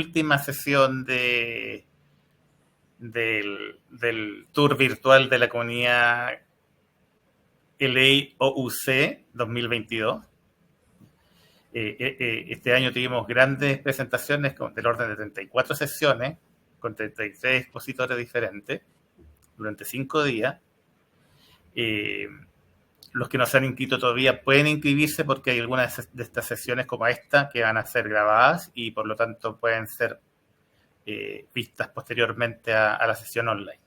última sesión del tour virtual de la comunidad LAOUC 2022. Este año tuvimos grandes presentaciones del orden de 34 sesiones con 33 expositores diferentes durante 5 días. Los que no se han inscrito todavía pueden inscribirse porque hay algunas de estas sesiones como esta que van a ser grabadas y por lo tanto pueden ser vistas posteriormente a la sesión online.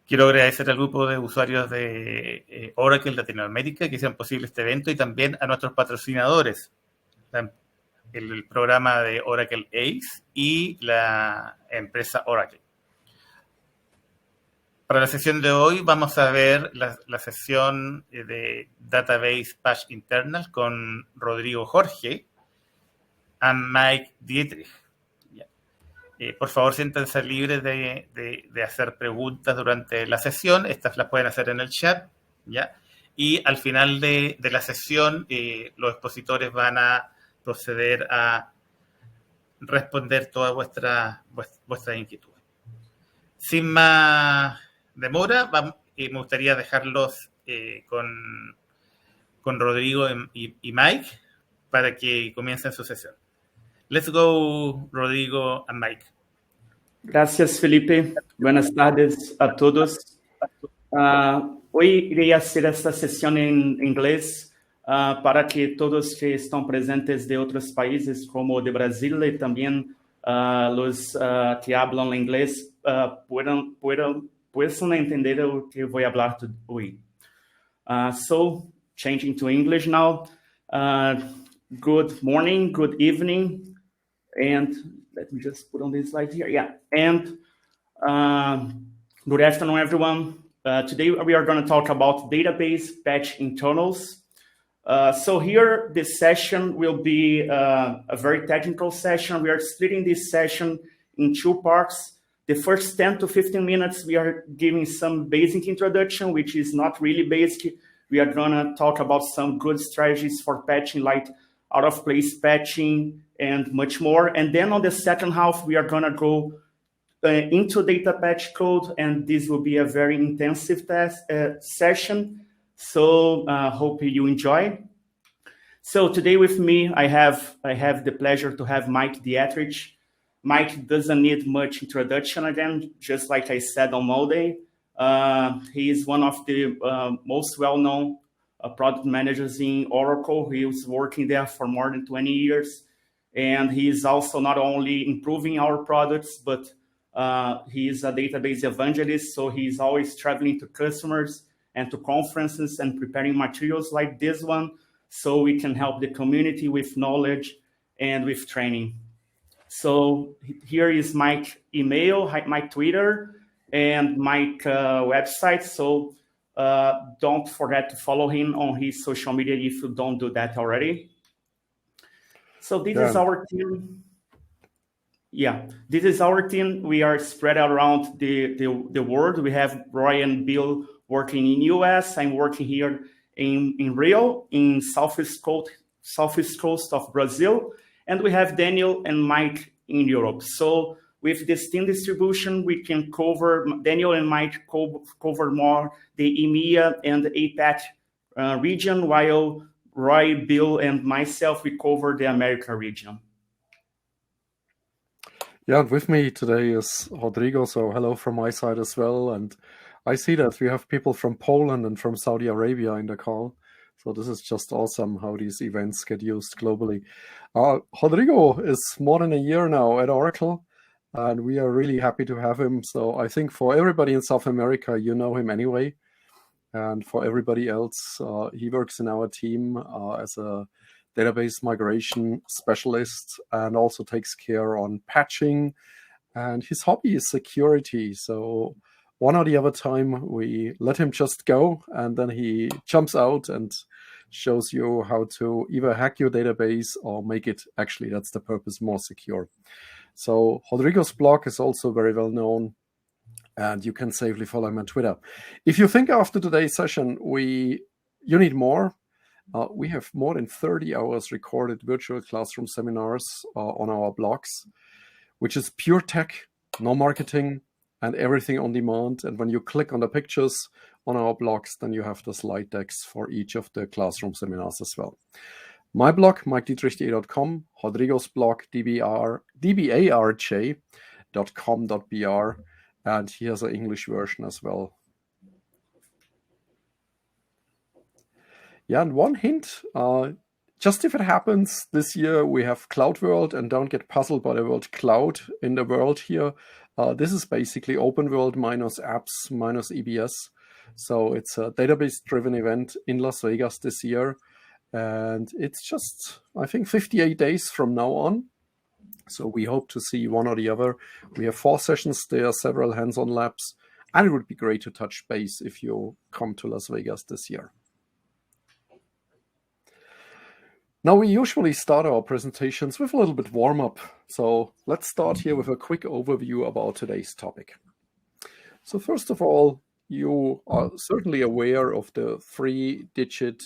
Quiero agradecer al grupo de usuarios de Oracle Latinoamérica que hicieron posible este evento y también a nuestros patrocinadores, el programa de Oracle ACE y la empresa Oracle. Para la sesión de hoy vamos a ver la sesión de Database Patch Internal con Rodrigo Jorge y Mike Dietrich. Por favor, siéntanse libres de hacer preguntas durante la sesión. Estas las pueden hacer en el chat, ¿ya? Y al final de la sesión, los expositores van a proceder a responder todas vuestras inquietudes. Sin más demora, me gustaría dejarlos con Rodrigo y Mike para que comiencen su sesión. Let's go, Rodrigo and Mike. Gracias, Felipe. Buenas tardes a todos. Hoy iré hacer esta sesión en inglés para que todos que están presentes de otros países como de Brasil y también los que hablan inglés puedan entender lo que voy a hablar hoy. So, changing to English now. Good morning, good evening, and let me just put on this slide here. Yeah, and good afternoon, everyone. Today we are going to talk about database patch internals. So here, this session will be a very technical session. We are splitting this session in 2 parts. The first 10 to 15 minutes, we are giving some basic introduction, which is not really basic. We are going to talk about some good strategies for patching, like out-of-place patching and much more. And then on the second half, we are going to go into data patch code, and this will be a very intensive session. So hope you enjoy. So today with me, I have the pleasure to have Mike Dietrich. Mike doesn't need much introduction again, just like I said on Monday. He is one of the most well-known product managers in Oracle. He was working there for more than 20 years. And he is also not only improving our products, but he is a database evangelist. So he's always traveling to customers and to conferences and preparing materials like this one, so we can help the community with knowledge and with training. So here is Mike's email, Mike Twitter, and Mike website. So don't forget to follow him on his social media if you don't do that already. So this is our team. Yeah, this is our team. We are spread around the world. We have Roy and Bill working in US. I'm working here in Rio, in southeast coast of Brazil. And we have Daniel and Mike in Europe. So with this team distribution, we can cover, Daniel and Mike cover more the EMEA and the APAC region, while Roy, Bill, and myself, we cover the America region. Yeah, and with me today is Rodrigo, so hello from my side as well. And I see that we have people from Poland and from Saudi Arabia in the call. So this is just awesome how these events get used globally. Rodrigo is more than a year now at Oracle, and we are really happy to have him. So I think for everybody in South America, you know him anyway. And for everybody else, he works in our team as a database migration specialist and also takes care on patching. And his hobby is security. So one or the other time we let him just go, and then he jumps out and shows you how to either hack your database or make it, actually that's the purpose, more secure. So Rodrigo's blog is also very well known, and you can safely follow him on Twitter. If you think after today's session you need more, We have more than 30 hours recorded virtual classroom seminars on our blogs, which is pure tech, no marketing, and everything on demand. And when you click on the pictures on our blogs, then you have the slide decks for each of the classroom seminars as well. My blog, MikeDietrich.com, Rodrigo's blog, dbarj.com.br, and he has an English version as well. Yeah, and one hint, just if it happens this year, we have Cloud World, and don't get puzzled by the word cloud in the world here. This is basically open world minus apps minus EBS. So it's a database-driven event in Las Vegas this year. And it's just, I think, 58 days from now on. So we hope to see one or the other. We have 4 sessions there, several hands-on labs. And it would be great to touch base if you come to Las Vegas this year. Now, we usually start our presentations with a little bit warm-up. So let's start here with a quick overview about today's topic. So first of all, you are certainly aware of the 3-digit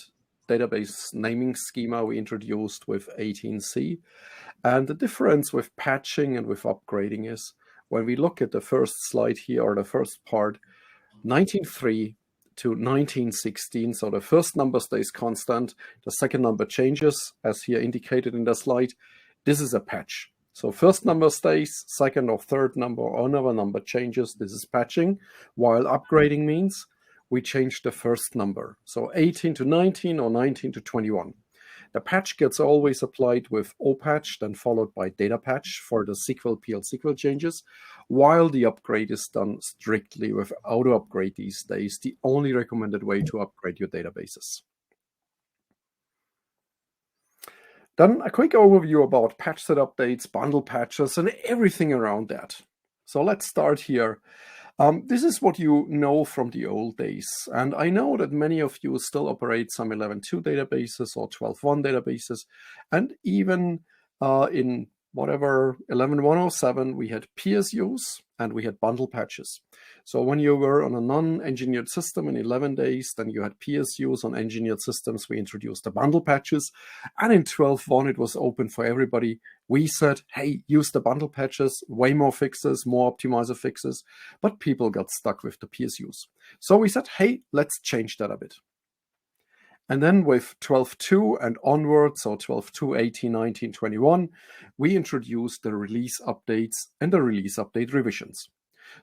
database naming schema we introduced with 18C. And the difference with patching and with upgrading is when we look at the first slide here, or the first part, 19.3 to 1916. So the first number stays constant. The second number changes, as here indicated in the slide. This is a patch. So first number stays, second or third number or another number changes. This is patching, while upgrading means we change the first number. So 18 to 19 or 19 to 21. The patch gets always applied with opatch, then followed by datapath for the SQL PL/SQL changes, while the upgrade is done strictly with auto upgrade these days, the only recommended way to upgrade your databases. Then a quick overview about patch set updates, bundle patches, and everything around that. So let's start here. This is what you know from the old days. And I know that many of you still operate some 11.2 databases or 12.1 databases. And even in whatever 11.107, we had PSUs and we had bundle patches. So when you were on a non-engineered system in 11 days, then you had PSUs. On engineered systems, we introduced the bundle patches. And in 12.1, it was open for everybody. We said, hey, use the bundle patches, way more fixes, more optimizer fixes. But people got stuck with the PSUs. So we said, hey, let's change that a bit. And then with 12.2 and onwards, so 12.2, 18, 19, 21, we introduced the release updates and the release update revisions.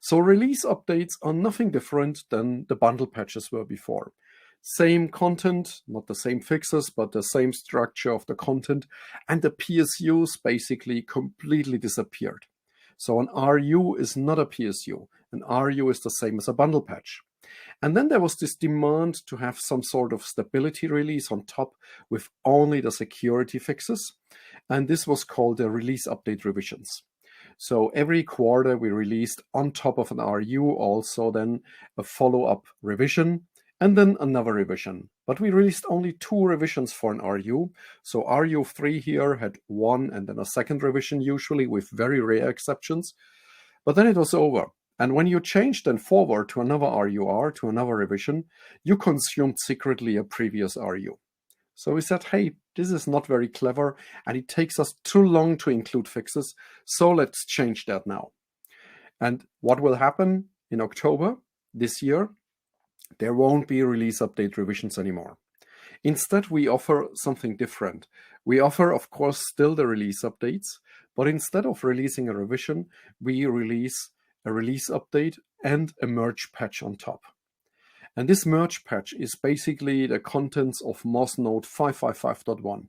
So release updates are nothing different than the bundle patches were before. Same content, not the same fixes, but the same structure of the content. And the PSUs basically completely disappeared. So an RU is not a PSU. An RU is the same as a bundle patch. And then there was this demand to have some sort of stability release on top with only the security fixes. And this was called the release update revisions. So every quarter we released on top of an RU also then a follow-up revision and then another revision. But we released only 2 revisions for an RU. So RU3 here had 1 and then a second revision, usually with very rare exceptions. But then it was over. And when you changed then forward to another RUR, to another revision, you consumed secretly a previous RU. So we said, hey, this is not very clever and it takes us too long to include fixes. So let's change that now. And what will happen in October this year? There won't be release update revisions anymore. Instead, we offer something different. We offer, of course, still the release updates, but instead of releasing a revision, we release a release update and a merge patch on top. And this merge patch is basically the contents of MOS node 555.1.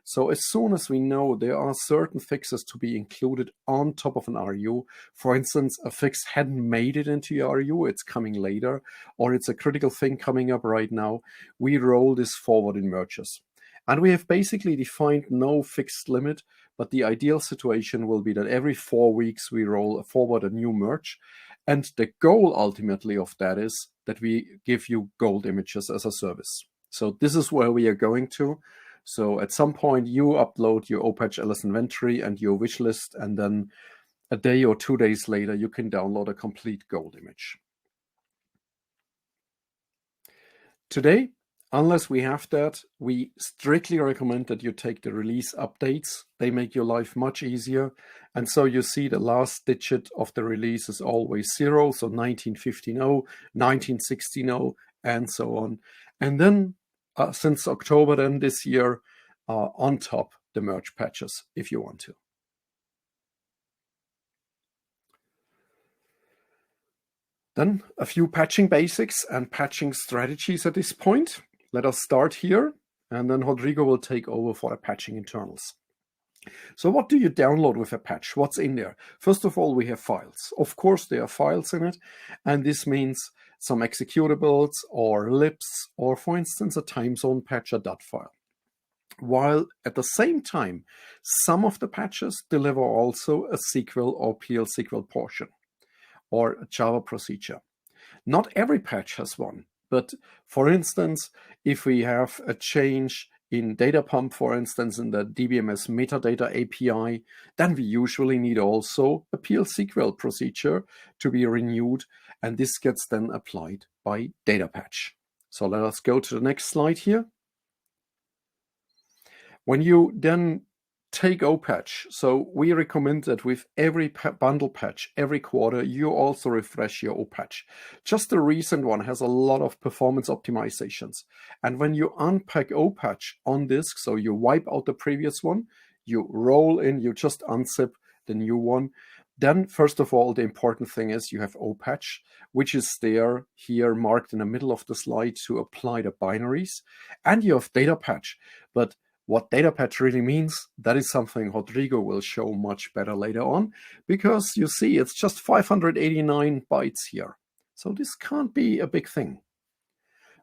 So as soon as we know there are certain fixes to be included on top of an RU, for instance, a fix hadn't made it into your RU, it's coming later, or it's a critical thing coming up right now, we roll this forward in merges. And we have basically defined no fixed limit, but the ideal situation will be that every 4 weeks we roll forward a new merge. And the goal ultimately of that is that we give you gold images as a service. So this is where we are going to. So at some point you upload your opatch LS inventory and your wish list, and then a day or 2 days later, you can download a complete gold image. Today, unless we have that, we strictly recommend that you take the release updates. They make your life much easier. And so you see the last digit of the release is always 0. So 1915.0, 1916.0, and so on. And then since October then this year, on top the merge patches if you want to. Then a few patching basics and patching strategies at this point. Let us start here, and then Rodrigo will take over for the patching internals. So what do you download with a patch? What's in there? First of all, we have files. Of course, there are files in it, and this means some executables or libs, or for instance, a time zone patch, a .dot file. While at the same time, some of the patches deliver also a SQL or PL/SQL portion, or a Java procedure. Not every patch has one, but for instance, if we have a change in data pump, for instance, in the DBMS metadata API, then we usually need also a PL/SQL procedure to be renewed, and this gets then applied by data patch. So let us go to the next slide here. When you then take opatch, so we recommend that with every bundle patch, every quarter, you also refresh your opatch. Just the recent one has a lot of performance optimizations. And when you unpack opatch on disk, so you wipe out the previous one, you roll in, you just unzip the new one. Then, first of all, the important thing is you have opatch, which is there here marked in the middle of the slide to apply the binaries. And you have data patch, but what data patch really means, that is something Rodrigo will show much better later on, because you see it's just 589 bytes here. So this can't be a big thing.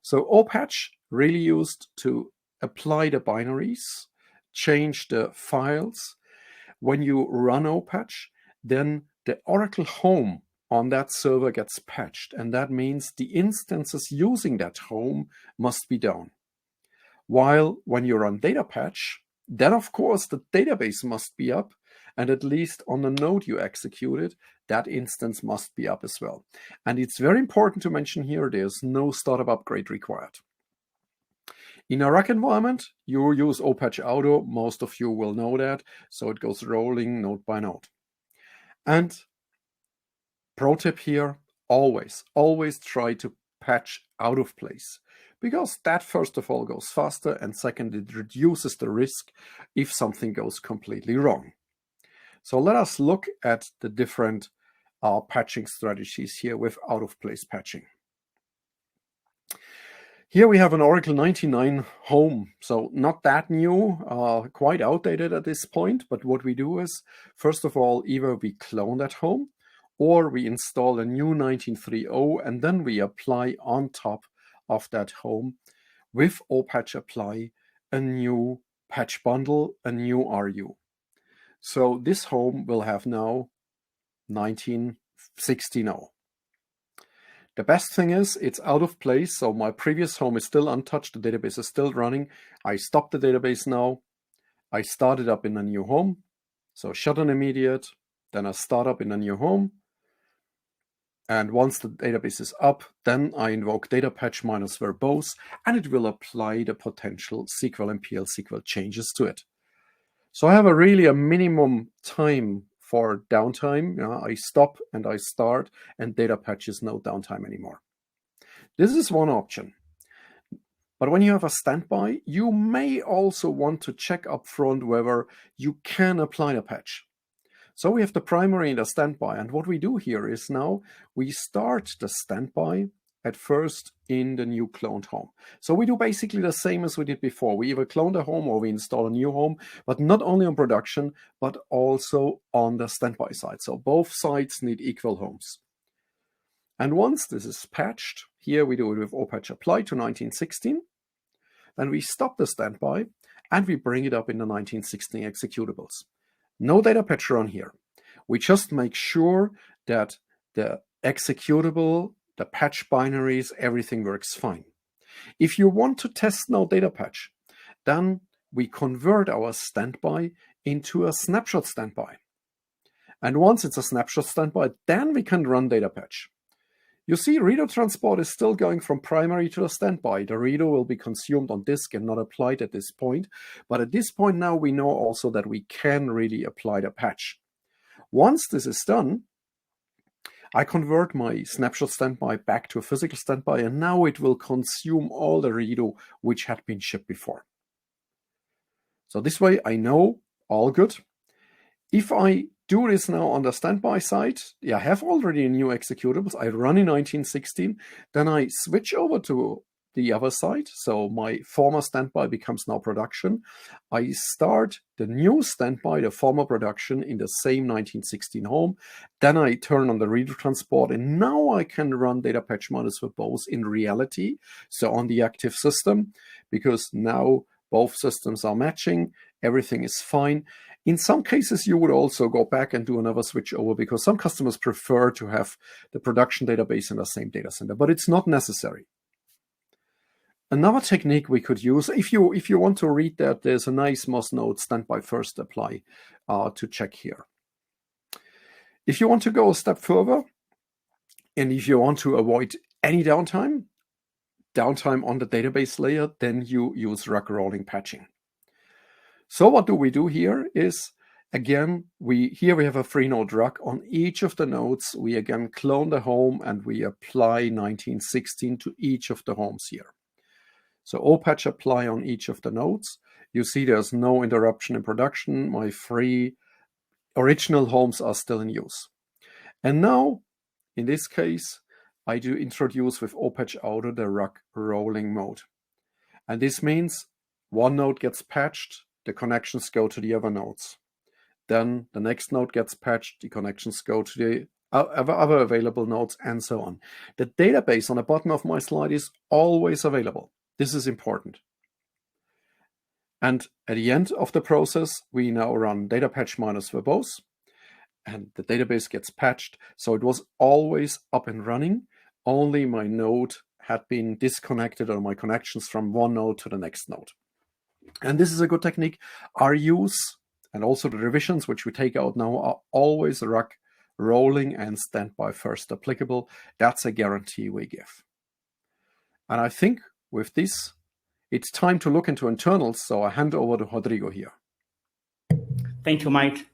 So opatch really used to apply the binaries, change the files. When you run opatch, then the Oracle home on that server gets patched, and that means the instances using that home must be down. While when you run data patch, then of course the database must be up, and at least on the node you executed, that instance must be up as well. And it's very important to mention here, there's no startup upgrade required. In a rack environment, you use opatch auto. Most of you will know that, so it goes rolling node by node. And pro tip here, always try to patch out of place, because that first of all goes faster, and second, it reduces the risk if something goes completely wrong. So let us look at the different patching strategies here with out of place patching. Here we have an Oracle 99 home, so not that new, quite outdated at this point, but what we do is, first of all, either we clone that home, or we install a new 1930, and then we apply on top of that home with opatch apply a new patch bundle, a new RU. So this home will have now 1916.0. The best thing is it's out of place, so my previous home is still untouched, the database is still running. I stop the database now, I start it up in a new home, so shut an immediate, then I start up in a new home, and once the database is up, then I invoke data patch minus verbose, and it will apply the potential SQL and PL/SQL changes to it. So I have really a minimum time for downtime. I stop and I start, and data patch is no downtime anymore. This is one option. But when you have a standby, you may also want to check up front whether you can apply a patch. So we have the primary and the standby, and what we do here is now we start the standby at first in the new cloned home. So we do basically the same as we did before. We either clone the home or we install a new home, but not only on production, but also on the standby side. So both sides need equal homes. And once this is patched, here we do it with opatch apply to 1916, then we stop the standby and we bring it up in the 1916 executables. No data patch run here. We just make sure that the executable, the patch binaries, everything works fine. If you want to test no data patch, then we convert our standby into a snapshot standby. And once it's a snapshot standby, then we can run data patch. You see, reader transport is still going from primary to the standby. The reader will be consumed on disk and not applied at this point. But at this point now, we know also that we can really apply the patch. Once this is done, I convert my snapshot standby back to a physical standby, and now it will consume all the reader which had been shipped before. So this way I know all good. If I do this now on the standby side, I have already new executables. I run in 1916, then I switch over to the other side. So my former standby becomes now production. I start the new standby, the former production, in the same 1916 home. Then I turn on the reader transport, and now I can run data patch minus for both in reality. So on the active system, because now both systems are matching, everything is fine. In some cases, you would also go back and do another switch over, because some customers prefer to have the production database in the same data center, but it's not necessary. Another technique we could use, if you want to read that, there's a nice Moz node standby first apply to check here. If you want to go a step further, and if you want to avoid any downtime on the database layer, then you use rug rolling patching. So what do we do here is, again, we have a 3-node rug. On each of the nodes, we again clone the home and we apply 1916 to each of the homes here. So opatch apply on each of the nodes. You see there's no interruption in production. My 3 original homes are still in use. And now, in this case, I do introduce with opatch auto the rug rolling mode. And this means one node gets patched, the connections go to the other nodes. Then the next node gets patched, the connections go to the other available nodes, and so on. The database on the bottom of my slide is always available. This is important. And at the end of the process, we now run data patch minus verbose, and the database gets patched. So it was always up and running. Only my node had been disconnected, or my connections from one node to the next node. And this is a good technique. Our use and also the revisions which we take out now are always rug rolling and standby first applicable. That's a guarantee we give. And I think with this, it's time to look into internals. So I hand over to Rodrigo here. Thank you, Mike.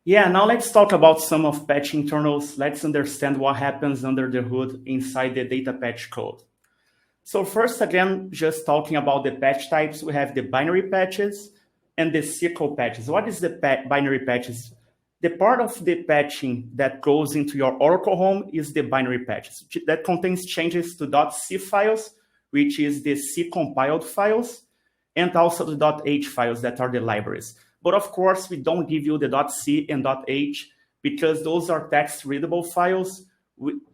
Yeah, now let's talk about some of patch internals. Let's understand what happens under the hood inside the data patch code. So first, again, just talking about the patch types, we have the binary patches and the SQL patches. What is the binary patches? The part of the patching that goes into your Oracle home is the binary patches. That contains changes to .c files, which is the C compiled files, and also the .h files that are the libraries. But of course, we don't give you the .c and .h because those are text readable files.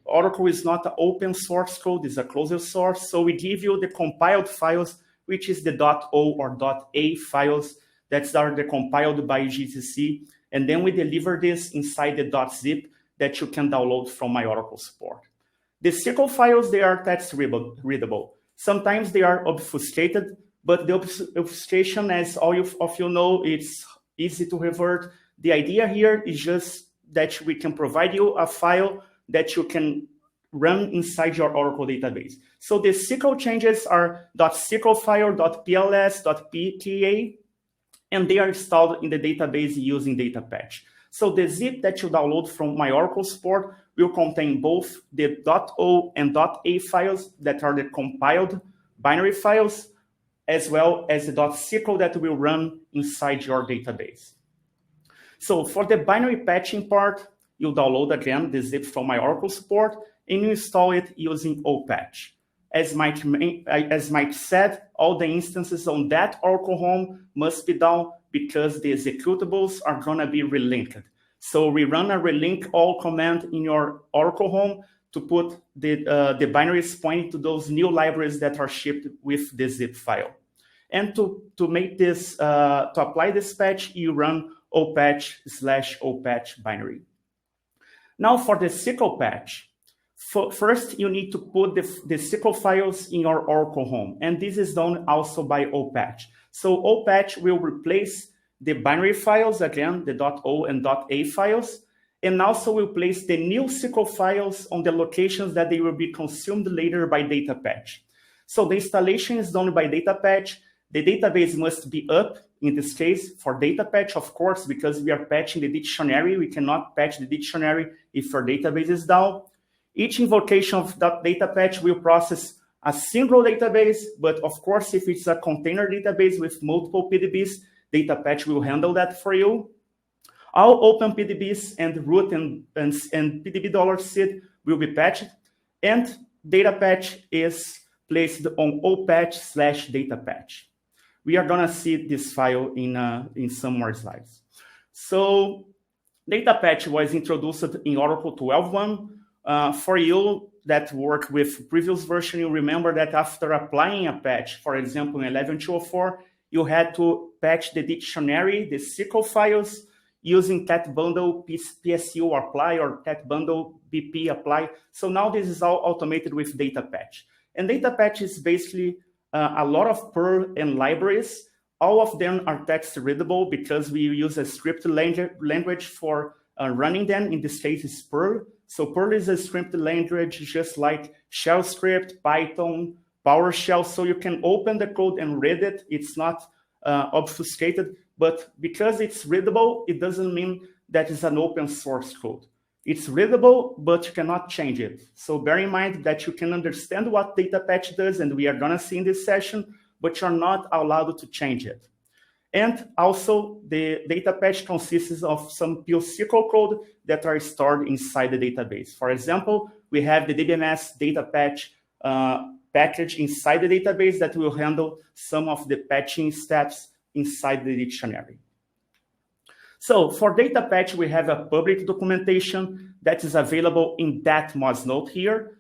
Oracle is not an open source code, it's a closed source. So we give you the compiled files, which is the .o or .a files that are the compiled by GCC. And then we deliver this inside the .zip that you can download from my Oracle support. The SQL files, they are text readable. Sometimes they are obfuscated, but the obfuscation, as all of you know, it's easy to revert. The idea here is just that we can provide you a file that you can run inside your Oracle database. So the SQL changes are .sql file, .pls, .pta, and they are installed in the database using datapatch. So the zip that you download from my Oracle support will contain both the .o and .a files that are the compiled binary files, as well as the .sql that will run inside your database. So for the binary patching part, you download again the zip from my Oracle support and you install it using opatch. As Mike said, all the instances on that Oracle home must be down because the executables are going to be relinked. So we run a relink all command in your Oracle home to put the binaries pointing to those new libraries that are shipped with the zip file. And to make this, to apply this patch, you run opatch/opatch binary. Now for the SQL patch, first you need to put the SQL files in your Oracle home, and this is done also by opatch. So opatch will replace the binary files, again, the .o and .a files, and also will place the new SQL files on the locations that they will be consumed later by datapath. So the installation is done by datapath. The database must be up, in this case, for datapath, of course, because we are patching the dictionary. We cannot patch the dictionary if our database is down. Each invocation of that datapath will process a single database, but of course, if it's a container database with multiple PDBs, datapath will handle that for you. All open PDBs and root and PDB $seed will be patched, and datapath is placed on opatch/datapath. We are gonna see this file in some more slides. So datapath was introduced in Oracle 12.1. For you that work with previous version, you remember that after applying a patch, for example, in 11.204, you had to patch the dictionary, the SQL files, using cat bundle PSU apply or cat bundle BP apply. So now this is all automated with datapath. And datapath is basically a lot of Perl and libraries. All of them are text readable because we use a script language for running them. In this case, is Perl. So Perl is a script language just like Shell script, Python, PowerShell. So you can open the code and read it. It's not obfuscated, but because it's readable, it doesn't mean that it's an open source code. It's readable, but you cannot change it. So bear in mind that you can understand what datapath does, and we are gonna see in this session, but you're not allowed to change it. And also, the datapath consists of some pure SQL code that are stored inside the database. For example, we have the DBMS datapath package inside the database that will handle some of the patching steps inside the dictionary. So for datapath, we have a public documentation that is available in that mods note here,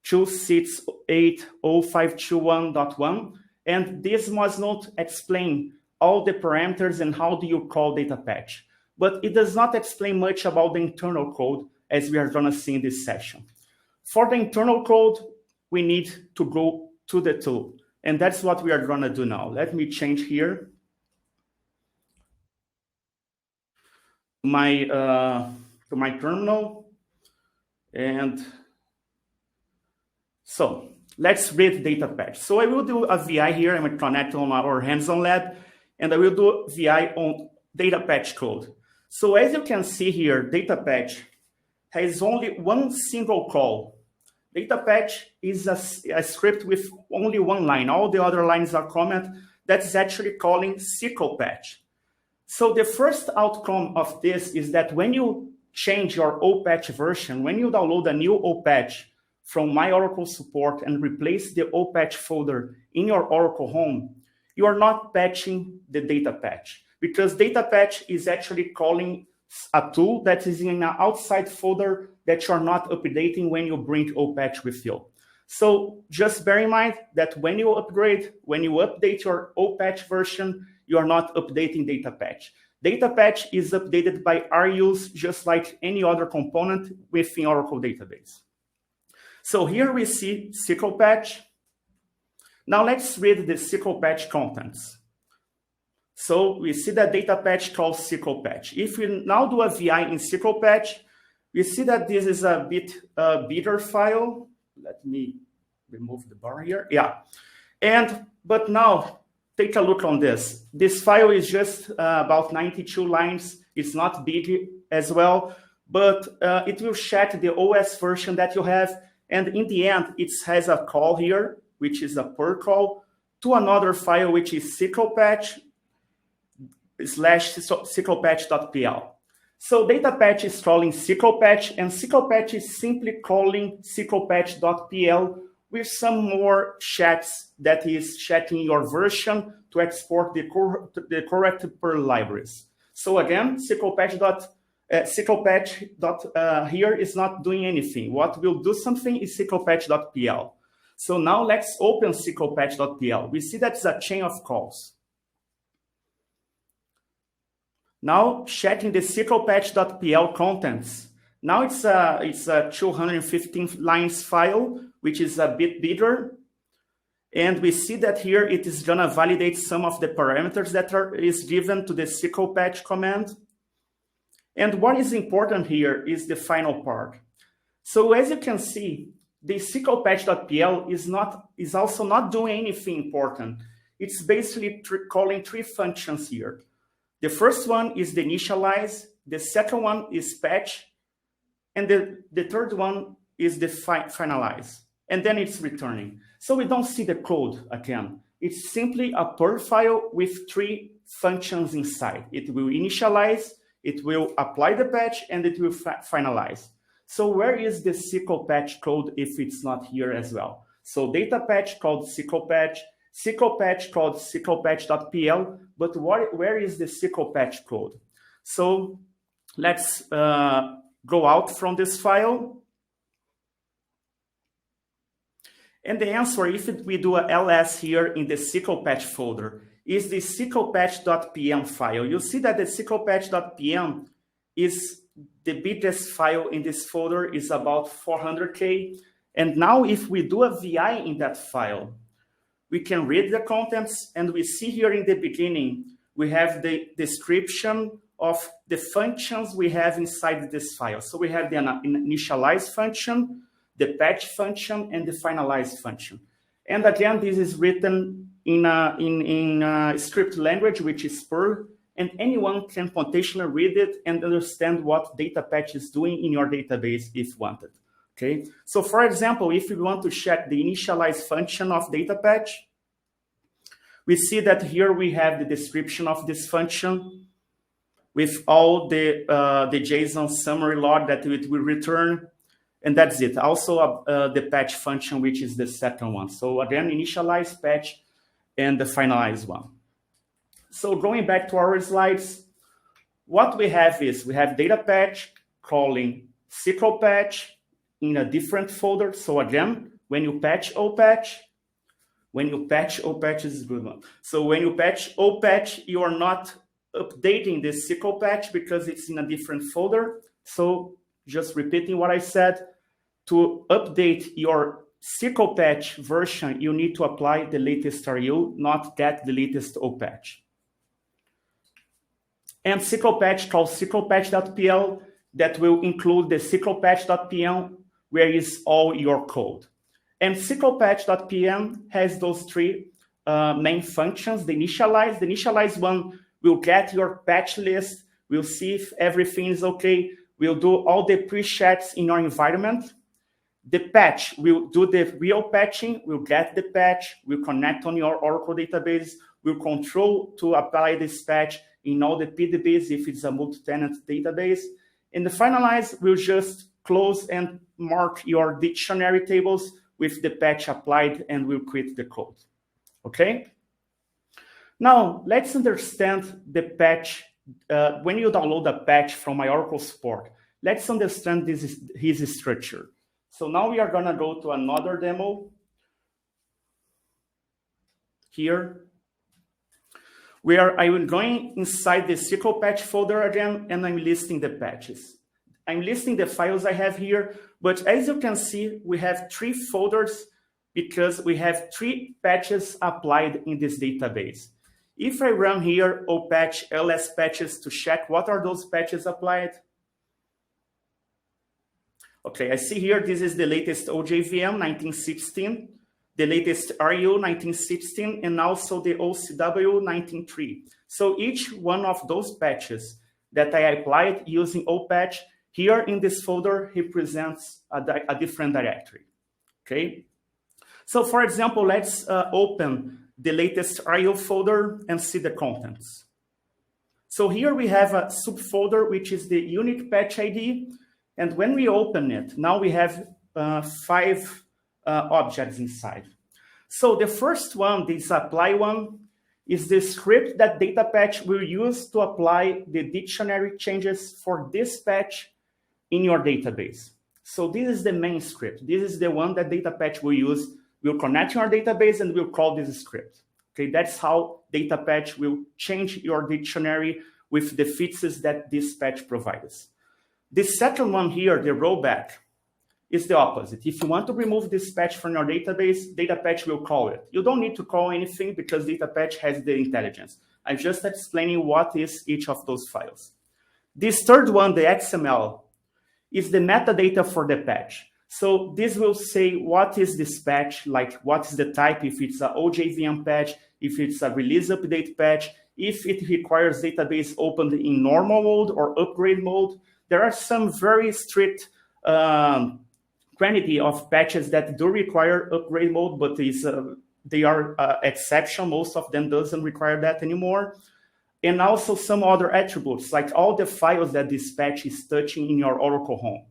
2680521.1. And this mods note explains all the parameters and how do you call datapath. But it does not explain much about the internal code, as we are gonna see in this session. For the internal code, we need to go to the tool. And that's what we are gonna do now. Let me change here to my terminal. And so let's read datapath. So I will do a VI here. I'm gonna connect on our hands-on lab, and I will do VI on datapath code. So as you can see here, datapath has only one single call. Datapath is a script with only one line. All the other lines are comment. That's actually calling SQL patch. So the first outcome of this is that when you change your opatch version, when you download a new opatch from My Oracle Support and replace the opatch folder in your Oracle home, you are not patching the datapath, because datapath is actually calling a tool that is in an outside folder that you are not updating when you bring opatch with you. So just bear in mind that when you upgrade, when you update your opatch version, you are not updating datapath. Datapath is updated by RUs just like any other component within Oracle database. So here we see SQL patch. Now let's read the SQL patch contents. So we see that datapath calls SQL patch. If we now do a VI in SQL patch, we see that this is a bit bigger file. Let me remove the bar here. Yeah. But now take a look on this. This file is just about 92 lines. It's not big as well, but it will check the OS version that you have. And in the end, it has a call here, which is a per call, to another file, which is SQLpatch/SQLpatch.pl. So datapath is calling SQLpatch, and SQLpatch is simply calling SQLpatch.pl with some more checks that is checking your version to export the correct Perl libraries. So again, SQLpatch here is not doing anything. What will do something is SQLpatch.pl. So now let's open SQLpatch.pl. We see that's a chain of calls. Now checking the SQLpatch.pl contents. Now it's a 215 lines file, which is a bit bigger. And we see that here it is gonna validate some of the parameters that is given to the SQLpatch command. And what is important here is the final part. So as you can see, the SQLpatch.pl is also not doing anything important. It's basically calling three functions here. The first one is the initialize, the second one is patch, and the third one is the finalize. And then it's returning. So we don't see the code again. It's simply a Perl file with three functions inside. It will initialize, it will apply the patch, and it will finalize. So where is the SQL patch code if it's not here as well? So data patch called SQL patch called SQLpatch.pl, but where is the SQL patch code? So let's go out from this file. And the answer, if we do a ls here in the SQL patch folder, is the SQLpatch.pm file. You see that the SQLpatch.pm is the biggest file in this folder, is about 400K. And now if we do a VI in that file, we can read the contents, and we see here in the beginning, we have the description of the functions we have inside this file. So we have the initialize function, the patch function, and the finalize function. And again, this is written in a script language, which is Perl, and anyone can potentially read it and understand what datapatch is doing in your database if wanted. Okay, so for example, if you want to check the initialize function of datapatch, we see that here we have the description of this function with all the JSON summary log that it will return, and that's it. Also the patch function, which is the second one. So again, initialize, patch, and the finalize one. So going back to our slides, what we have is we have data patch calling SQL patch in a different folder. So again, when you patch opatch, is a good one. So when you patch opatch, you are not updating the SQL patch because it's in a different folder. So just repeating what I said, to update your SQL patch version, you need to apply the latest RU, not get the latest opatch. And SQL patch called SQLpatch.pl that will include the SQLpatch.pm, where is all your code. And SQLpatch.pm has those three main functions. The initialize one will get your patch list, will see if everything is okay, will do all the pre-checks in your environment. The patch will do the real patching, will get the patch, will connect on your Oracle database, will control to apply this patch in all the PDBs if it's a multi-tenant database. And the finalize will just close and mark your dictionary tables with the patch applied and will quit the code. Okay? Now, let's understand the patch. When you download a patch from my Oracle support, let's understand his structure. So now we are going to go to another demo here, where I am going inside the SQL patch folder again, and I'm listing the patches. I'm listing the files I have here, but as you can see, we have three folders because we have three patches applied in this database. If I run here opatch ls patches to check what are those patches applied. Okay, I see here this is the latest OJVM 1916, the latest RU 1916, and also the OCW 19.3. So each one of those patches that I applied using opatch here in this folder represents a different directory. Okay, so for example, let's open the latest RU folder and see the contents. So here we have a subfolder, which is the unique patch ID. And when we open it, now we have 5 objects inside. So the first one, this apply one, is the script that datapatch will use to apply the dictionary changes for this patch in your database. So this is the main script. This is the one that datapatch will use. We'll connect to our database and we'll call this script. Okay, that's how datapatch will change your dictionary with the fixes that this patch provides. The second one here, the rollback, is the opposite. If you want to remove this patch from your database, datapatch will call it. You don't need to call anything because datapatch has the intelligence. I'm just explaining what is each of those files. This third one, the XML, is the metadata for the patch. So this will say what is this patch, like what is the type, if it's an OJVM patch, if it's a release update patch, if it requires database opened in normal mode or upgrade mode. There are some very strict quantity of patches that do require upgrade mode, but they are exception. Most of them doesn't require that anymore. And also some other attributes, like all the files that this patch is touching in your Oracle home.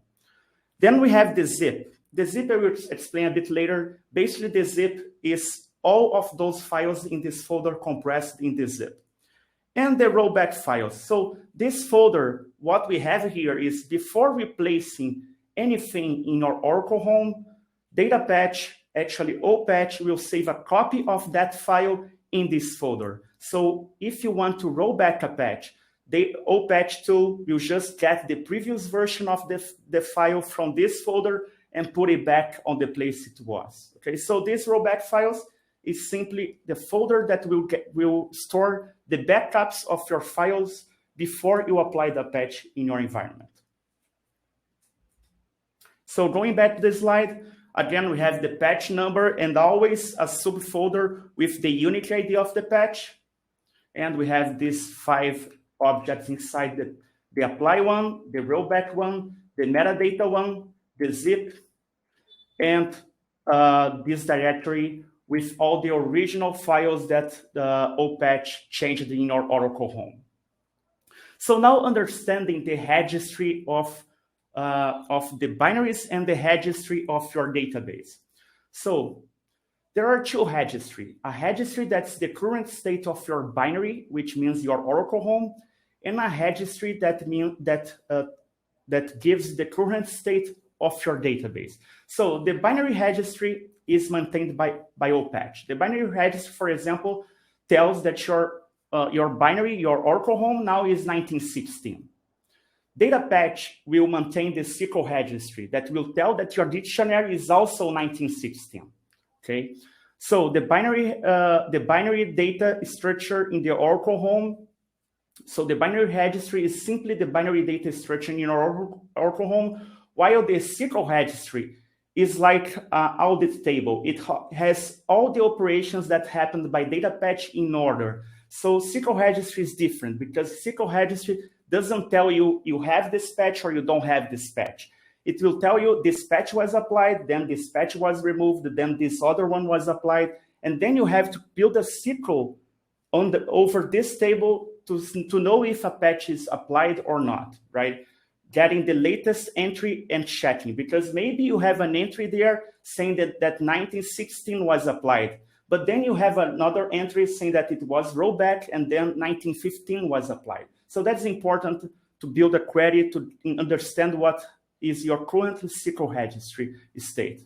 Then we have the zip. The zip I will explain a bit later. Basically, the zip is all of those files in this folder compressed in the zip. And the rollback files. So this folder, what we have here is before replacing anything in your Oracle home, datapatch, actually opatch, will save a copy of that file in this folder. So if you want to roll back a patch, the opatch tool will just get the previous version of the file from this folder and put it back on the place it was. Okay, so this rollback files is simply the folder that will store the backups of your files before you apply the patch in your environment. So going back to the slide, again, we have the patch number and always a subfolder with the unique ID of the patch. And we have these 5 objects inside the apply one, the rollback one, the metadata one, the zip, and this directory with all the original files that the opatch changed in your Oracle home. So now understanding the registry of the binaries and the registry of your database. So there are 2 registries. A registry that's the current state of your binary, which means your Oracle home, and a registry that gives the current state of your database. So the binary registry is maintained by opatch. The binary registry, for example, tells that your binary, your Oracle home now is 1916. Datapatch will maintain the SQL registry that will tell that your dictionary is also 1916. Okay, so the binary data structure in the Oracle home. So the binary registry is simply the binary data structure in your Oracle home, while the SQL registry is like an audit table. It has all the operations that happened by datapatch in order. So SQL registry is different because SQL registry doesn't tell you you have this patch or you don't have this patch. It will tell you this patch was applied, then this patch was removed, then this other one was applied, and then you have to build a SQL over this table to know if a patch is applied or not, right? Getting the latest entry and checking, because maybe you have an entry there saying that 1916 was applied, but then you have another entry saying that it was rollback and then 1915 was applied. So that's important to build a query to understand what is your current SQL registry state.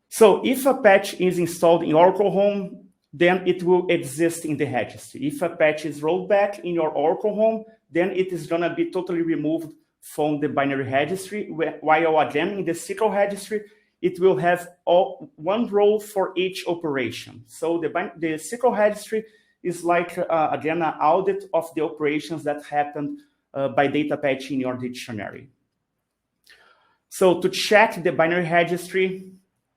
So if a patch is installed in Oracle home, then it will exist in the registry. If a patch is rolled back in your Oracle home, then it is going to be totally removed from the binary registry, while again in the SQL registry, it will have one row for each operation. So the SQL registry is like, again, an audit of the operations that happened by datapatch in your dictionary. So to check the binary registry,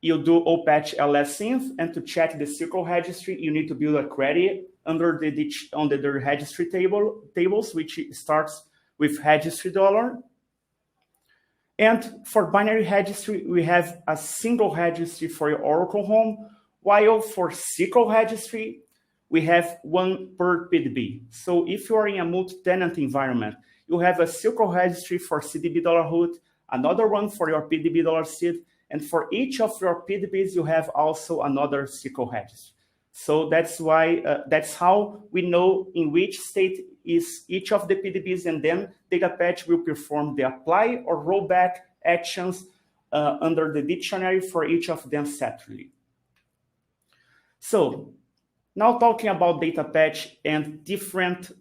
you do opatch lsinf, and to check the SQL registry, you need to build a query under the registry tables, which starts with registry $. And for binary registry, we have a single registry for your Oracle home, while for SQL registry, we have one per PDB. So if you are in a multi-tenant environment, you have a SQL registry for CDB $root, another one for your PDB $seed, and for each of your PDBs, you have also another SQL registry. So that's why that's how we know in which state is each of the PDBs, and then datapatch will perform the apply or rollback actions under the dictionary for each of them separately. So now talking about datapatch and different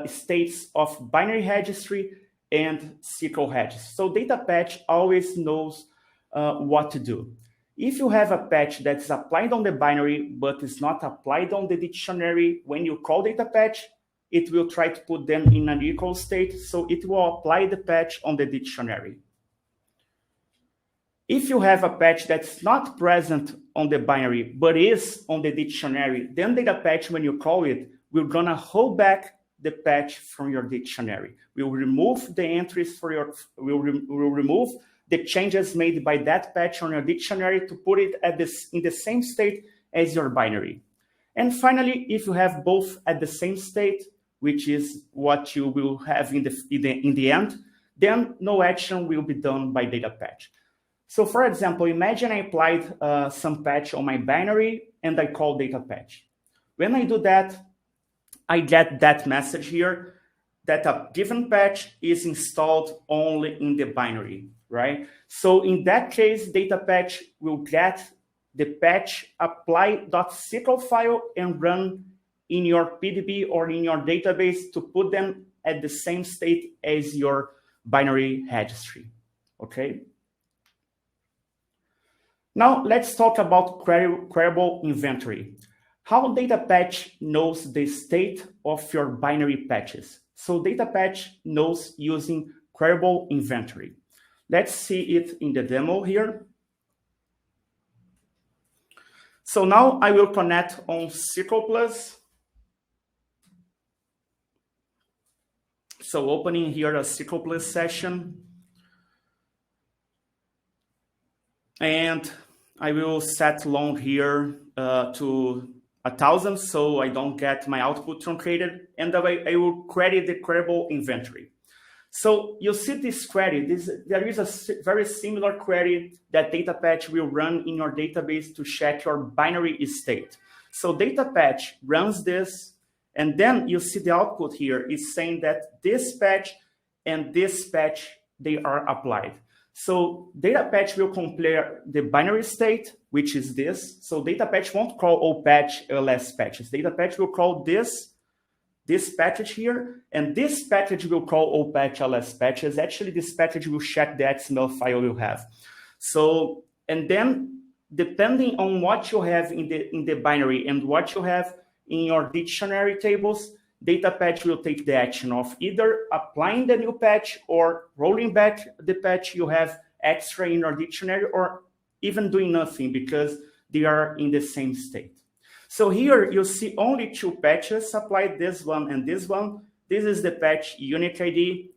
states of binary registry and SQL registry. So datapatch always knows what to do. If you have a patch that's applied on the binary, but is not applied on the dictionary, when you call datapatch, it will try to put them in an equal state, so it will apply the patch on the dictionary. If you have a patch that's not present on the binary, but is on the dictionary, then data-patch, when you call it, we're gonna hold back the patch from your dictionary. We'll remove the entries for your, we'll remove the changes made by that patch on your dictionary to put it at this, in the same state as your binary. And finally, if you have both at the same state, which is what you will have in the end, then no action will be done by data-patch. So for example, imagine I applied some patch on my binary and I call data-patch. When I do that, I get that message here that a given patch is installed only in the binary, right? So in that case, data-patch will get the patch apply.sql file and run in your PDB or in your database to put them at the same state as your binary registry, okay? Now let's talk about queryable inventory. How data-patch knows the state of your binary patches. So data-patch knows using queryable inventory. Let's see it in the demo here. So now I will connect on SQL+. So opening here a SQL+ session. And I will set long here to 1,000 so I don't get my output truncated. And that way I will query the queryable inventory. So you see this query, there is a very similar query that data-patch will run in your database to check your binary state. So data-patch runs this, and then you see the output here is saying that this patch and this patch, they are applied. So data-patch will compare the binary state, which is this. So data-patch won't call opatch ls patches. Data-patch will call this package here, and this package will call opatch ls patches. Actually, this package will check the XML file you have. So, and then depending on what you have in the binary and what you have in your dictionary tables, data-patch will take the action of either applying the new patch or rolling back the patch you have extra in your dictionary, or even doing nothing because they are in the same state. So here you see only two patches applied, this one and this one. This is the patch unique ID,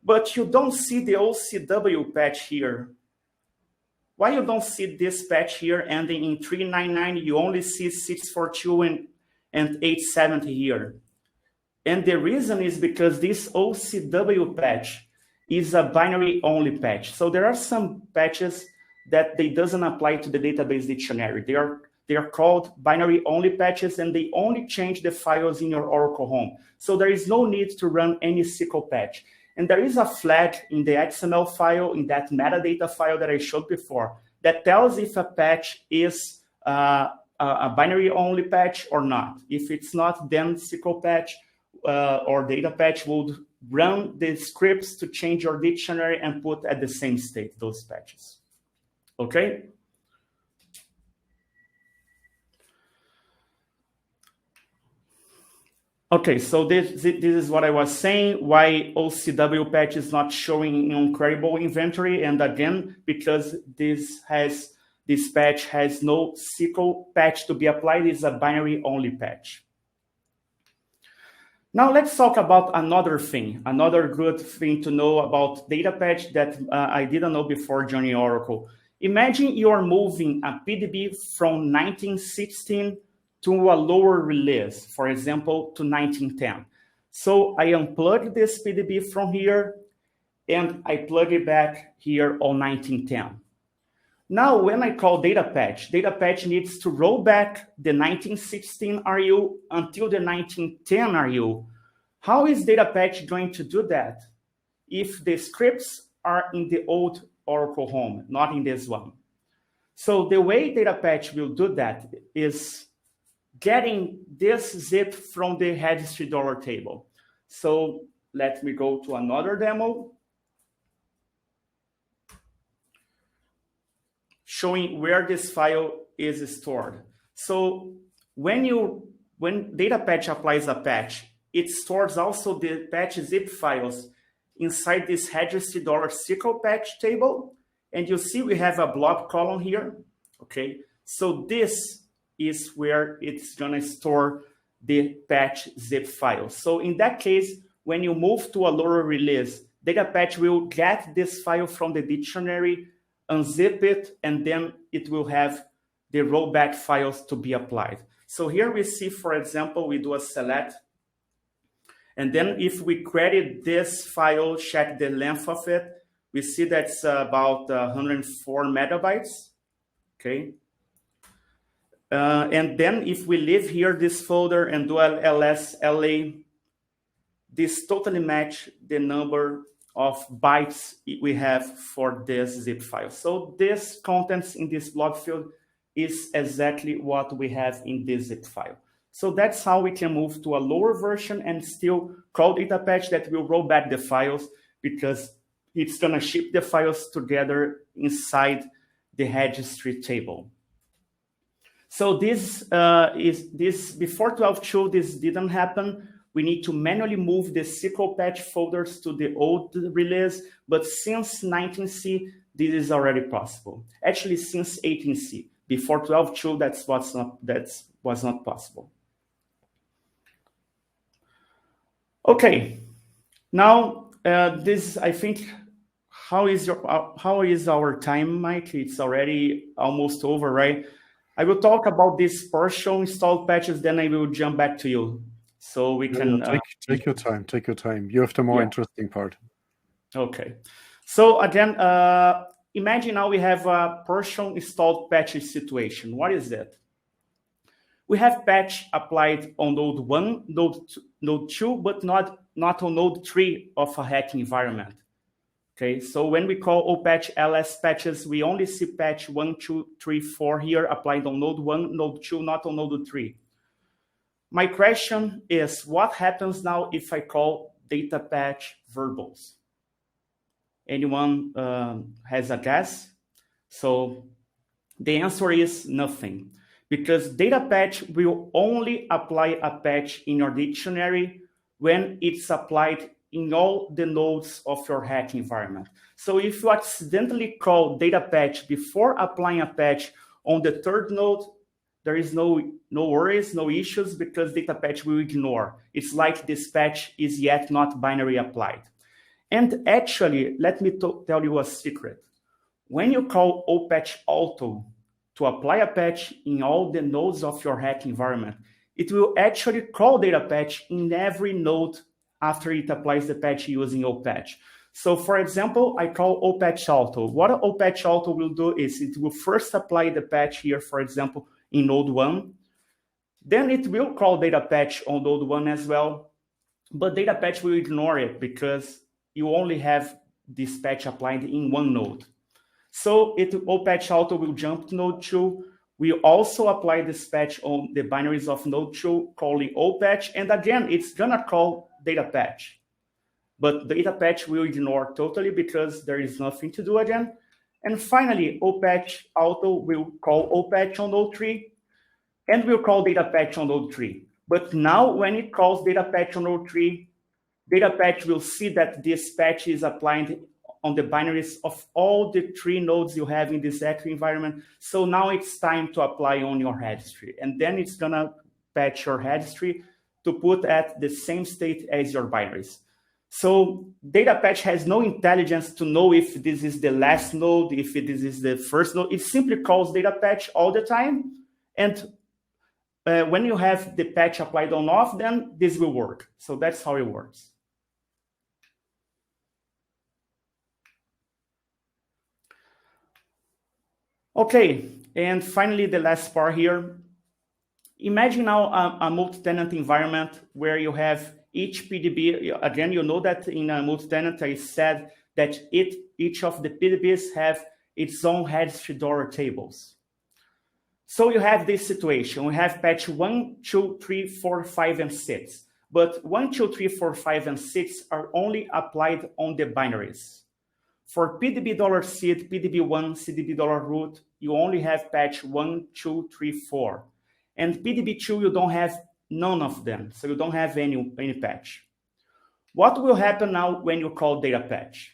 but you don't see the OCW patch here. Why you don't see this patch here ending in 399? You only see 642 and 870 here. And the reason is because this OCW patch is a binary only patch. So there are some patches that they doesn't apply to the database dictionary. They are called binary only patches, and they only change the files in your Oracle home. So there is no need to run any SQL patch. And there is a flag in the XML file, in that metadata file that I showed before, that tells if a patch is a binary only patch or not. If it's not, then SQL patch or data patch would run the scripts to change your dictionary and put at the same state those patches. Okay? Okay, so this is what I was saying, why OCW patch is not showing in queryable inventory. And again, because this patch has no SQL patch to be applied, it's a binary only patch. Now let's talk about another thing, another good thing to know about data patch that I didn't know before joining Oracle. Imagine you are moving a PDB from 1916 to a lower release, for example, to 1910. So I unplug this PDB from here, and I plug it back here on 1910. Now, when I call data-patch needs to roll back the 1916 RU until the 1910 RU. How is data-patch going to do that if the scripts are in the old Oracle home, not in this one? So the way data-patch will do that is getting this zip from the registry dollar table. So let me go to another demo showing where this file is stored. So when data patch applies a patch it stores also the patch zip files inside this registry $SQL patch table. And you see we have a blob column here. Okay, so this is where it's gonna store the patch zip file. So in that case, when you move to a lower release, Datapatch will get this file from the dictionary, unzip it, and then it will have the rollback files to be applied. So here we see, for example, we do a select. And then if we credit this file, check the length of it, we see that's about 104 megabytes. Okay. And then if we leave here this folder and do ls la, this totally match the number of bytes we have for this zip file. So this contents in this blob field is exactly what we have in this zip file. So that's how we can move to a lower version and still call Datapatch that will roll back the files, because it's gonna ship the files together inside the registry table. So this before 12.2, this didn't happen. We need to manually move the SQL patch folders to the old release, but since 19C, this is already possible. Actually, since 18C, before 12.2, that was not possible. Okay, now this, I think, how is our time, Mike? It's already almost over, right? I will talk about these partial installed patches, then I will jump back to you. So we can take your time. Take your time. You have the more interesting part. Okay. So again, imagine now we have a partial installed patch situation. What is that? We have patch applied on node 1, node 2, but not on node 3 of a hack environment. Okay. So when we call opatch ls patches, we only see patch 1, 2, 3, 4 here applied on node 1, node 2, not on node 3. My question is, what happens now if I call Datapatch verbals? Anyone has a guess? So the answer is nothing, because Datapatch will only apply a patch in your dictionary when it's applied in all the nodes of your hack environment. So if you accidentally call Datapatch before applying a patch on the third node, there is no worries, no issues, because Datapatch will ignore. It's like this patch is yet not binary applied. And actually, let me tell you a secret. When you call opatch auto to apply a patch in all the nodes of your hack environment, it will actually call Datapatch in every node after it applies the patch using opatch. So for example, I call opatch auto. What opatch auto will do is it will first apply the patch here, for example, in node 1. Then it will call Datapatch on node 1 as well, but Datapatch will ignore it because you only have this patch applied in one node. So opatch auto will jump to node 2. We also apply this patch on the binaries of node 2, calling opatch, and again, it's gonna call Datapatch. But Datapatch will ignore totally because there is nothing to do again. And finally, opatch auto will call opatch on node 3, and will call Datapatch on node 3. But now when it calls Datapatch on node 3, Datapatch will see that this patch is applied on the binaries of all the 3 nodes you have in this hack environment. So now it's time to apply on your registry. And then it's gonna patch your registry to put at the same state as your binaries. So Datapatch has no intelligence to know if this is the last node, if this is the first node. It simply calls Datapatch all the time. And when you have the patch applied on off, then this will work. So that's how it works. Okay, and finally, the last part here. Imagine now a multi-tenant environment where you have each PDB. Again, you know that in a multi-tenant, I said that each of the PDBs have its own registry tables. So you have this situation. We have patch 1, 2, 3, 4, 5, and 6. But 1, 2, 3, 4, 5, and 6 are only applied on the binaries. For PDB$seed, PDB1, CDB$root, you only have patch 1, 2, 3, 4. And PDB2, you don't have none of them. So you don't have any patch. What will happen now when you call datapatch?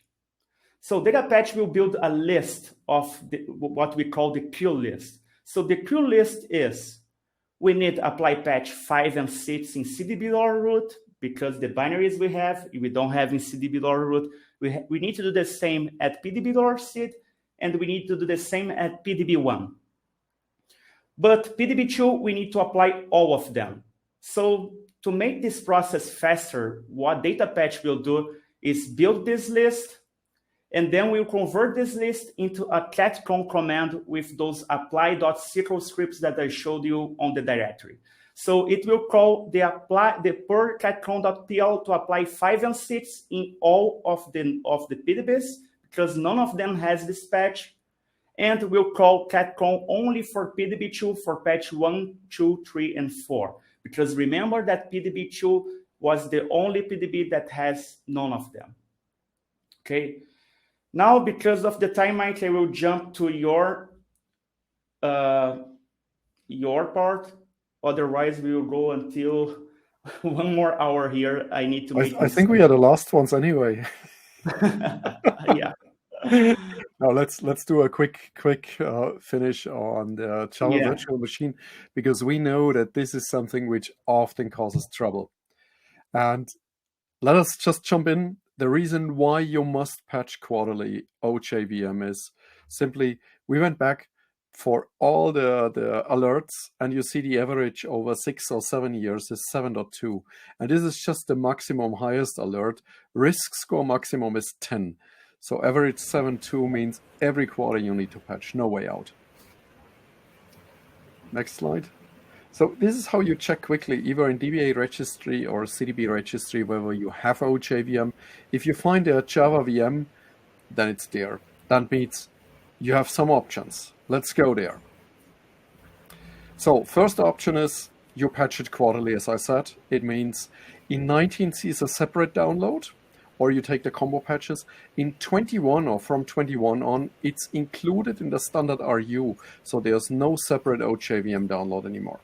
So datapatch will build a list of what we call the queue list. So the queue list is, we need to apply patch 5 and 6 in CDB root, because the binaries we don't have in CDB root. We need to do the same at PDB seed, and we need to do the same at PDB1. But PDB2, we need to apply all of them. So to make this process faster, what datapatch will do is build this list, and then we'll convert this list into a catcon command with those apply.sql scripts that I showed you on the directory. So it will call the per catcon.pl to apply 5 and 6 in all of the PDBs, because none of them has this patch. And we'll call catcon only for PDB2 for patch 1, 2, 3, and 4. Because remember that PDB2 was the only PDB that has none of them. Okay. Now, because of the timeline, I will jump to your part. Otherwise, we will go until 1 more hour here. I need to make. I think we are the last ones anyway. Yeah. Now let's do a quick finish on the Java virtual machine, because we know that this is something which often causes trouble. And let us just jump in. The reason why you must patch quarterly OJVM is simply, we went back for all the alerts, and you see the average over 6 or 7 years is 7.2. And this is just the maximum highest alert. Risk score maximum is 10. So average 7.2 means every quarter you need to patch, no way out. Next slide. So this is how you check quickly, either in DBA registry or CDB registry, whether you have OJVM. If you find a Java VM, then it's there. That means you have some options. Let's go there. So first option is you patch it quarterly, as I said. It means in 19C is a separate download, or you take the combo patches. In 21 or from 21 on, it's included in the standard RU, so there's no separate OJVM download anymore.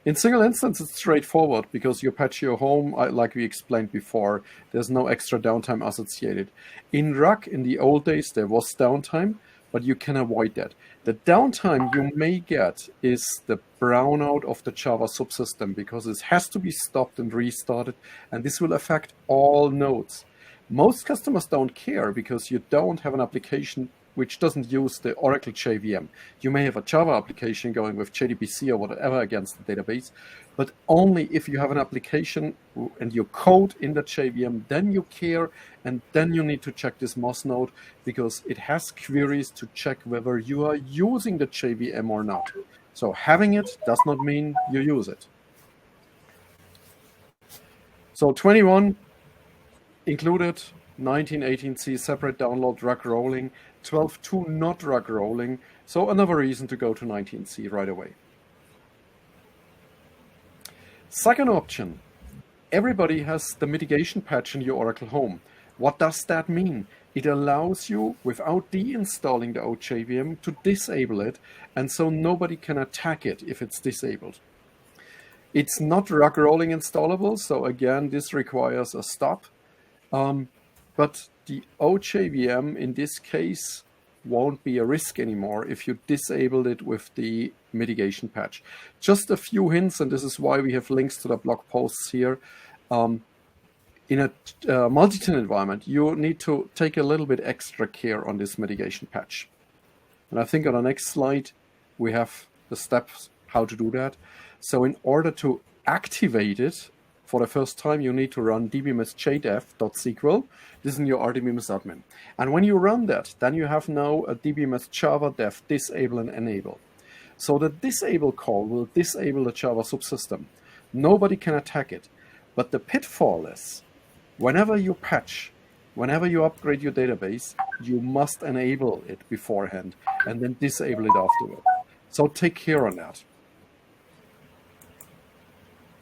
In single instance, it's straightforward because you patch your home, like we explained before. There's no extra downtime associated. In RUC, in the old days, there was downtime, but you can avoid that. The downtime you may get is the brownout of the Java subsystem, because it has to be stopped and restarted, and this will affect all nodes. Most customers don't care because you don't have an application which doesn't use the Oracle JVM. You may have a Java application going with JDBC or whatever against the database, but only if you have an application and you code in the JVM, then you care, and then you need to check this MOS node, because it has queries to check whether you are using the JVM or not. So having it does not mean you use it. So 21 included, 1918C separate download, RUC rolling, 12.2 not RUC rolling, so another reason to go to 19C right away. Second option, everybody has the mitigation patch in your Oracle home. What does that mean? It allows you, without deinstalling the OJVM, to disable it, and so nobody can attack it if it's disabled. It's not RUC rolling installable, so again, this requires a stop. But the OJVM in this case won't be a risk anymore if you disabled it with the mitigation patch. Just a few hints, and this is why we have links to the blog posts here. In a multi-tenant environment, you need to take a little bit extra care on this mitigation patch. And I think on the next slide, we have the steps how to do that. So in order to activate it, for the first time, you need to run dbmsjdev.sql. This is in your rdbms admin. And when you run that, then you have now a dbms java dev disable and enable. So the disable call will disable the Java subsystem. Nobody can attack it. But the pitfall is, whenever you patch, whenever you upgrade your database, you must enable it beforehand and then disable it afterward. So take care on that.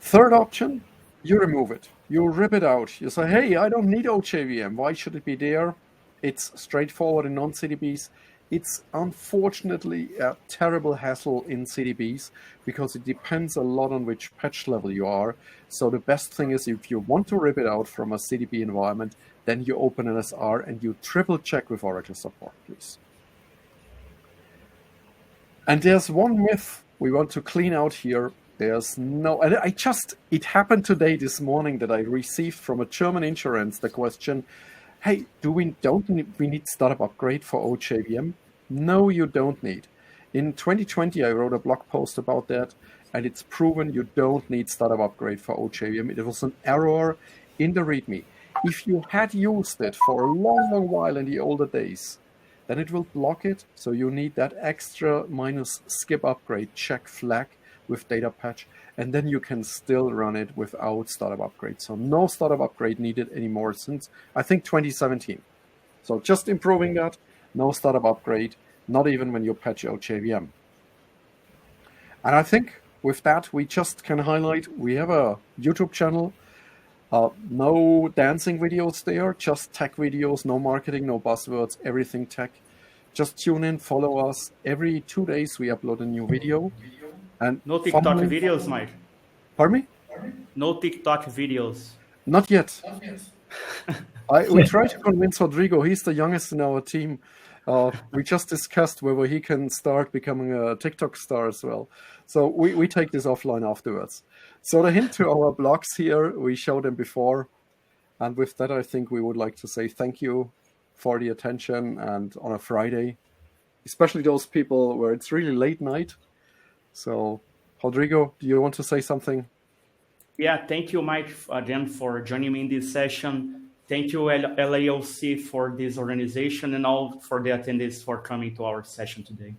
Third option, you remove it. You rip it out. You say, hey, I don't need OJVM. Why should it be there? It's straightforward in non-CDBs. It's unfortunately a terrible hassle in CDBs because it depends a lot on which patch level you are. So the best thing is if you want to rip it out from a CDB environment, then you open an SR and you triple check with Oracle support, please. And there's one myth we want to clean out here. There's no, and it happened today, this morning, that I received from a German insurance the question, hey, we need startup upgrade for OJVM? No, you don't need. In 2020, I wrote a blog post about that, and it's proven you don't need startup upgrade for OJVM. It was an error in the README. If you had used it for a long, long while in the older days, then it will block it. So you need that extra -skip upgrade check flag with datapath, and then you can still run it without startup upgrade. So no startup upgrade needed anymore since, I think, 2017. So just improving that, no startup upgrade, not even when you patch OJVM. And I think with that, we just can highlight, we have a YouTube channel, no dancing videos there, just tech videos, no marketing, no buzzwords, everything tech. Just tune in, follow us. Every 2 days we upload a new video. And no TikTok videos, Mike? Pardon me? No TikTok videos. Not yet. We try to convince Rodrigo. He's the youngest in our team. We just discussed whether he can start becoming a TikTok star as well. So we take this offline afterwards. So the hint to our blogs here, we showed them before. And with that, I think we would like to say thank you for the attention, and on a Friday, especially those people where it's really late night. So, Rodrigo, do you want to say something? Yeah, thank you, Mike, again, for joining me in this session. Thank you, LAOC, for this organization, and all for the attendees for coming to our session today.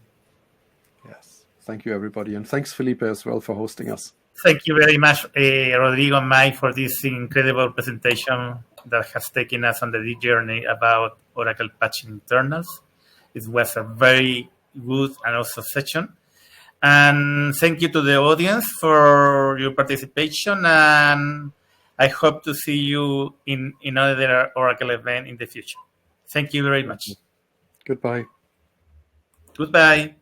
Yes, thank you, everybody. And thanks, Felipe, as well, for hosting us. Thank you very much, Rodrigo and Mike, for this incredible presentation that has taken us on the deep journey about Oracle patching internals. It was a very good and also session. And thank you to the audience for your participation. And I hope to see you in another Oracle event in the future. Thank you very much. Goodbye. Goodbye.